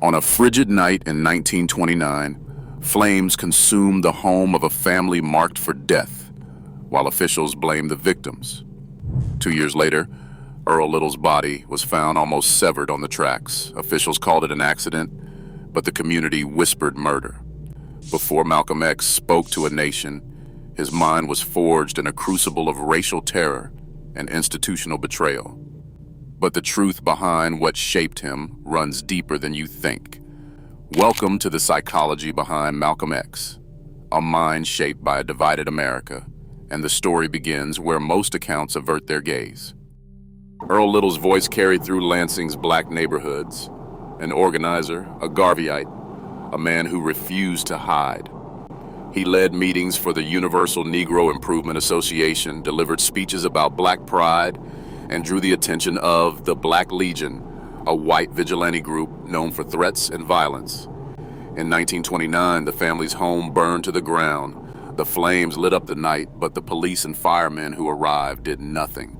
On a frigid night in 1929, flames consumed the home of a family marked for death, while officials blamed the victims. 2 years later, Earl Little's body was found almost severed on the tracks. Officials called it an accident, but the community whispered murder. Before Malcolm X spoke to a nation, his mind was forged in a crucible of racial terror and institutional betrayal. But the truth behind what shaped him runs deeper than you think. Welcome to the psychology behind Malcolm X, a mind shaped by a divided America, and the story begins where most accounts avert their gaze. Earl Little's voice carried through Lansing's black neighborhoods, an organizer, a Garveyite, a man who refused to hide. He led meetings for the Universal Negro Improvement Association, delivered speeches about black pride, and drew the attention of the Black Legion, a white vigilante group known for threats and violence. In 1929, the family's home burned to the ground. The flames lit up the night, but the police and firemen who arrived did nothing.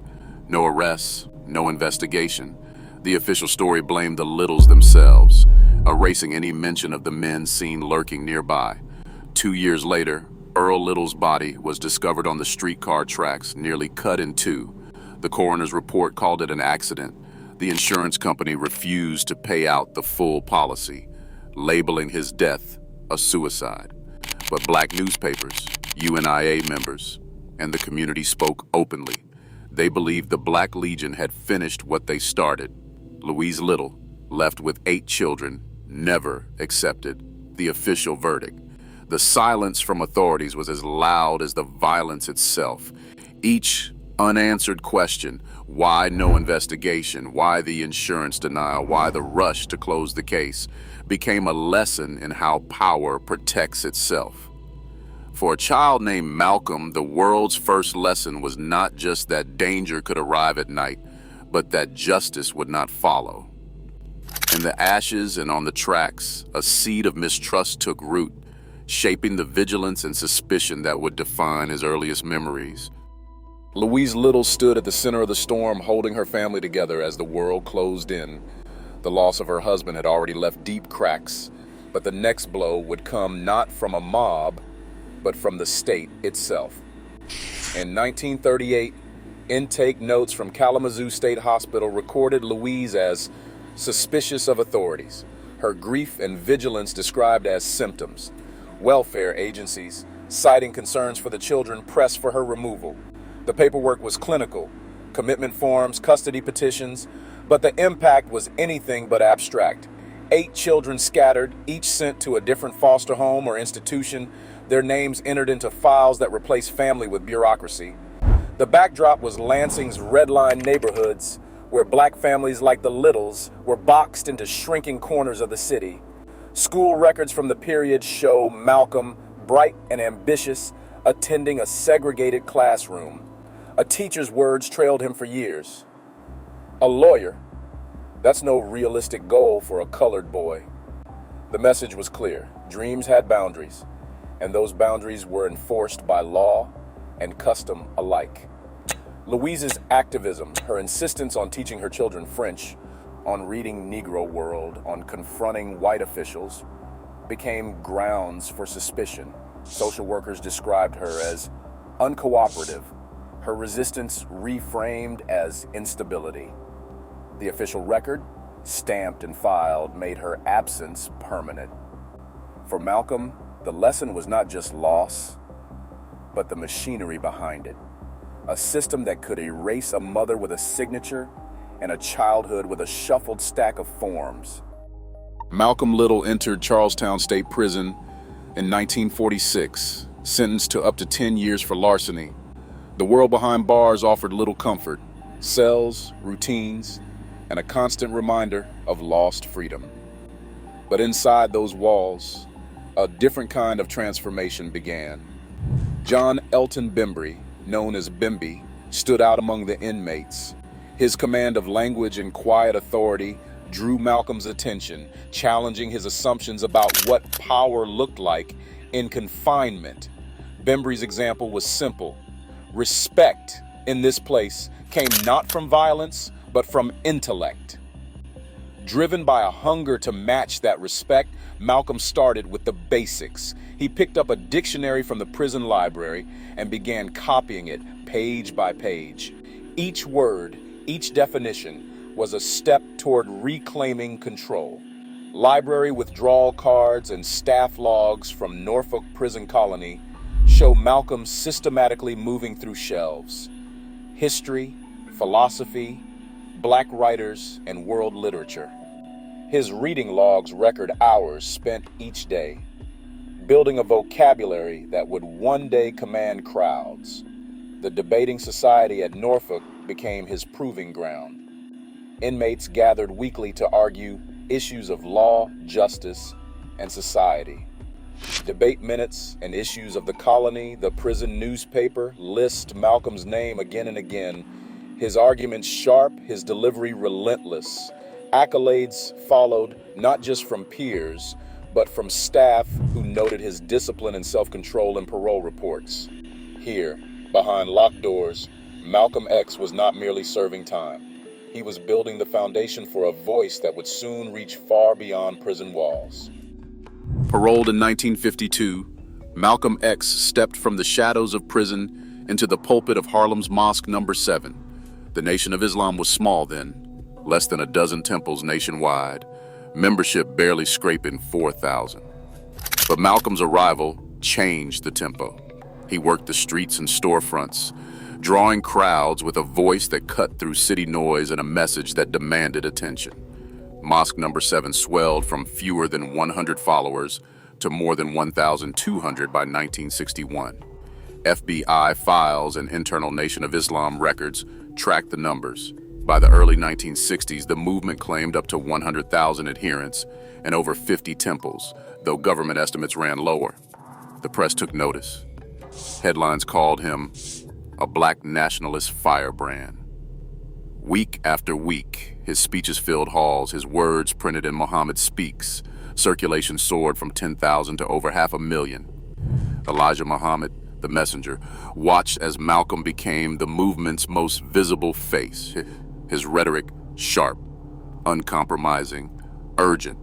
No arrests, no investigation. The official story blamed the Littles themselves, erasing any mention of the men seen lurking nearby. 2 years later, Earl Little's body was discovered on the streetcar tracks, nearly cut in two. The coroner's report called it an accident. The insurance company refused to pay out the full policy, labeling his death a suicide. But black newspapers, UNIA members, and the community spoke openly. They believed the Black Legion had finished what they started. Louise Little, left with 8 children, never accepted the official verdict. The silence from authorities was as loud as the violence itself. Each unanswered question, why no investigation, why the insurance denial, why the rush to close the case, became a lesson in how power protects itself. For a child named Malcolm, the world's first lesson was not just that danger could arrive at night, but that justice would not follow. In the ashes and on the tracks, a seed of mistrust took root, shaping the vigilance and suspicion that would define his earliest memories. Louise Little stood at the center of the storm, holding her family together as the world closed in. The loss of her husband had already left deep cracks, but the next blow would come not from a mob, but from the state itself. In 1938, intake notes from Kalamazoo State Hospital recorded Louise as suspicious of authorities, her grief and vigilance described as symptoms. Welfare agencies, citing concerns for the children, pressed for her removal. The paperwork was clinical, commitment forms, custody petitions, but the impact was anything but abstract. 8 children scattered, each sent to a different foster home or institution, their names entered into files that replaced family with bureaucracy. The backdrop was Lansing's redline neighborhoods, where black families like the Littles were boxed into shrinking corners of the city. School records from the period show Malcolm, bright and ambitious, attending a segregated classroom. A teacher's words trailed him for years. A lawyer? That's no realistic goal for a colored boy. The message was clear. Dreams had boundaries, and those boundaries were enforced by law and custom alike. Louise's activism, her insistence on teaching her children French, on reading Negro World, on confronting white officials, became grounds for suspicion. Social workers described her as uncooperative, her resistance reframed as instability. The official record, stamped and filed, made her absence permanent. For Malcolm, the lesson was not just loss, but the machinery behind it. A system that could erase a mother with a signature and a childhood with a shuffled stack of forms. Malcolm Little entered Charlestown State Prison in 1946, sentenced to up to 10 years for larceny. The world behind bars offered little comfort, cells, routines, and a constant reminder of lost freedom. But inside those walls, a different kind of transformation began. John Elton Bembry, known as Bimby, stood out among the inmates. His command of language and quiet authority drew Malcolm's attention, challenging his assumptions about what power looked like in confinement. Bembry's example was simple. Respect in this place came not from violence, but from intellect. Driven by a hunger to match that respect, Malcolm started with the basics. He picked up a dictionary from the prison library and began copying it page by page. Each word, each definition, was a step toward reclaiming control. Library withdrawal cards and staff logs from Norfolk Prison Colony show Malcolm systematically moving through shelves. History, philosophy, black writers, and world literature. His reading logs record hours spent each day, building a vocabulary that would one day command crowds. The debating society at Norfolk became his proving ground. Inmates gathered weekly to argue issues of law, justice, and society. Debate minutes and issues of the colony, the prison newspaper, list Malcolm's name again and again. His arguments sharp, his delivery relentless. Accolades followed not just from peers, but from staff who noted his discipline and self-control in parole reports. Here, behind locked doors, Malcolm X was not merely serving time. He was building the foundation for a voice that would soon reach far beyond prison walls. Paroled in 1952, Malcolm X stepped from the shadows of prison into the pulpit of Harlem's Mosque No. 7. The Nation of Islam was small then, less than a dozen temples nationwide, membership barely scraping 4,000. But Malcolm's arrival changed the tempo. He worked the streets and storefronts, drawing crowds with a voice that cut through city noise and a message that demanded attention. Mosque No. 7 swelled from fewer than 100 followers to more than 1,200 by 1961. FBI files and internal Nation of Islam records tracked the numbers. By the early 1960s, the movement claimed up to 100,000 adherents and over 50 temples, though government estimates ran lower. The press took notice. Headlines called him a black nationalist firebrand. Week after week, his speeches filled halls, his words printed in Muhammad Speaks. Circulation soared from 10,000 to over 500,000. Elijah Muhammad, the messenger, watched as Malcolm became the movement's most visible face. His rhetoric sharp, uncompromising, urgent.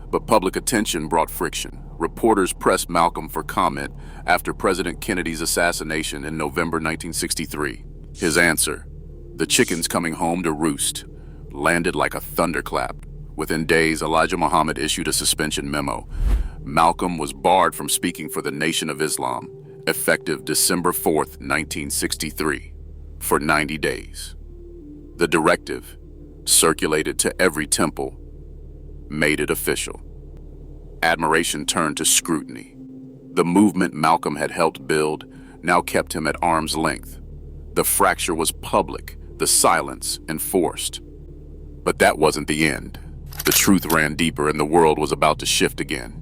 But public attention brought friction. Reporters pressed Malcolm for comment after President Kennedy's assassination in November 1963. His answer, "The chicken's coming home to roost," landed like a thunderclap. Within days, Elijah Muhammad issued a suspension memo. Malcolm was barred from speaking for the Nation of Islam, effective December 4th, 1963, for 90 days. The directive, circulated to every temple, made it official. Admiration turned to scrutiny. The movement Malcolm had helped build now kept him at arm's length. The fracture was public, the silence enforced. But that wasn't the end. The truth ran deeper and the world was about to shift again.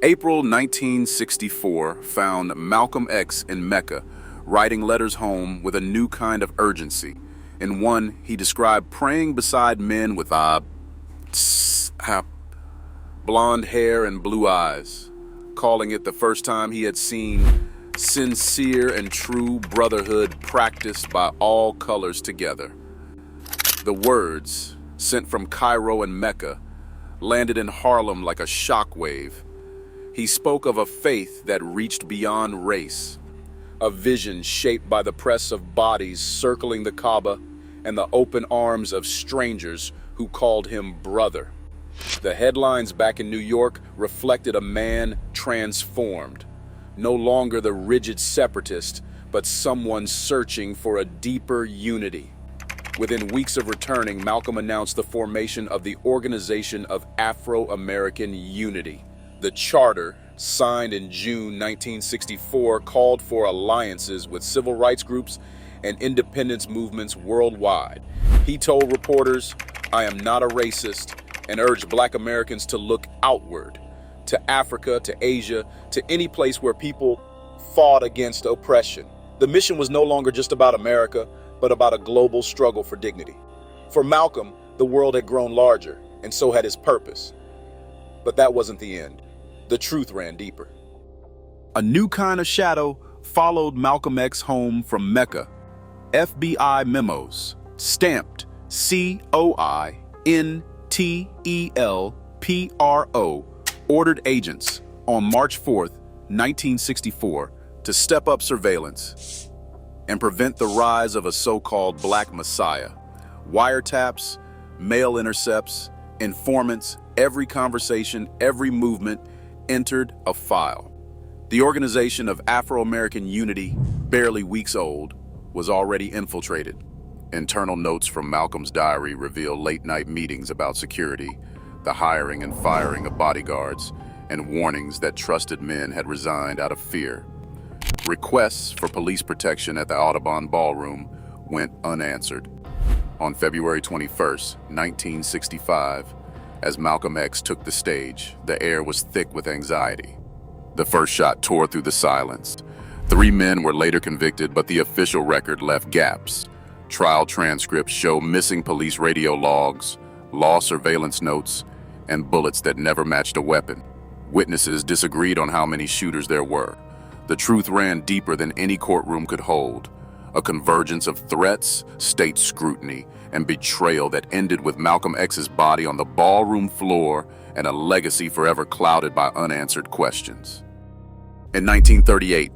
April 1964 found Malcolm X in Mecca, writing letters home with a new kind of urgency. In one, he described praying beside men with blonde hair and blue eyes, calling it the first time he had seen sincere and true brotherhood practiced by all colors together. The words, sent from Cairo and Mecca, landed in Harlem like a shockwave. He spoke of a faith that reached beyond race, a vision shaped by the press of bodies circling the Kaaba and the open arms of strangers who called him brother. The headlines back in New York reflected a man transformed, no longer the rigid separatist, but someone searching for a deeper unity. Within weeks of returning, Malcolm announced the formation of the Organization of Afro-American Unity. The charter, signed in June 1964, called for alliances with civil rights groups and independence movements worldwide. He told reporters, "I am not a racist," and urged Black Americans to look outward, to Africa, to Asia, to any place where people fought against oppression. The mission was no longer just about America, but about a global struggle for dignity. For Malcolm, the world had grown larger, and so had his purpose. But that wasn't the end. The truth ran deeper. A new kind of shadow followed Malcolm X home from Mecca. FBI memos, stamped COINTELLECT, TELPRO ordered agents on March 4th, 1964, to step up surveillance and prevent the rise of a so-called Black Messiah. Wiretaps, mail intercepts, informants, every conversation, every movement entered a file. The Organization of Afro-American Unity, barely weeks old, was already infiltrated. Internal notes from Malcolm's diary reveal late-night meetings about security, the hiring and firing of bodyguards, and warnings that trusted men had resigned out of fear. Requests for police protection at the Audubon Ballroom went unanswered. On February 21st, 1965, as Malcolm X took the stage, the air was thick with anxiety. The first shot tore through the silence. 3 men were later convicted, but the official record left gaps. Trial transcripts show missing police radio logs, law surveillance notes, and bullets that never matched a weapon. Witnesses disagreed on how many shooters there were. The truth ran deeper than any courtroom could hold. A convergence of threats, state scrutiny, and betrayal that ended with Malcolm X's body on the ballroom floor and a legacy forever clouded by unanswered questions. In 1938,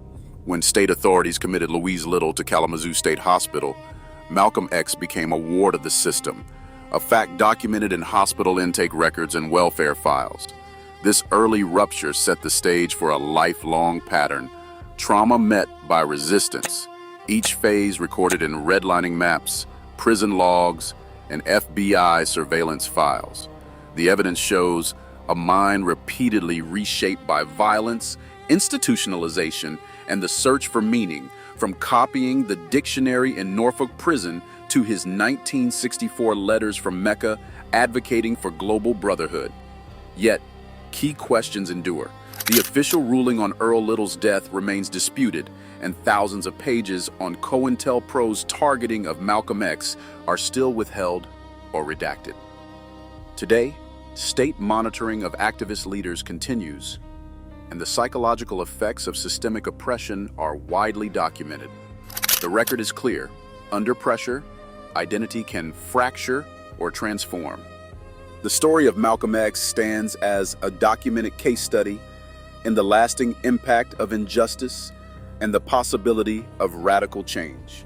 when state authorities committed Louise Little to Kalamazoo State Hospital, Malcolm X became a ward of the system, a fact documented in hospital intake records and welfare files. This early rupture set the stage for a lifelong pattern, trauma met by resistance, each phase recorded in redlining maps, prison logs, and FBI surveillance files. The evidence shows a mind repeatedly reshaped by violence, institutionalization, and the search for meaning, from copying the dictionary in Norfolk prison to his 1964 letters from Mecca advocating for global brotherhood. Yet, key questions endure. The official ruling on Earl Little's death remains disputed, and thousands of pages on COINTELPRO's targeting of Malcolm X are still withheld or redacted. Today, state monitoring of activist leaders continues, and the psychological effects of systemic oppression are widely documented. The record is clear. Under pressure, identity can fracture or transform. The story of Malcolm X stands as a documented case study in the lasting impact of injustice and the possibility of radical change.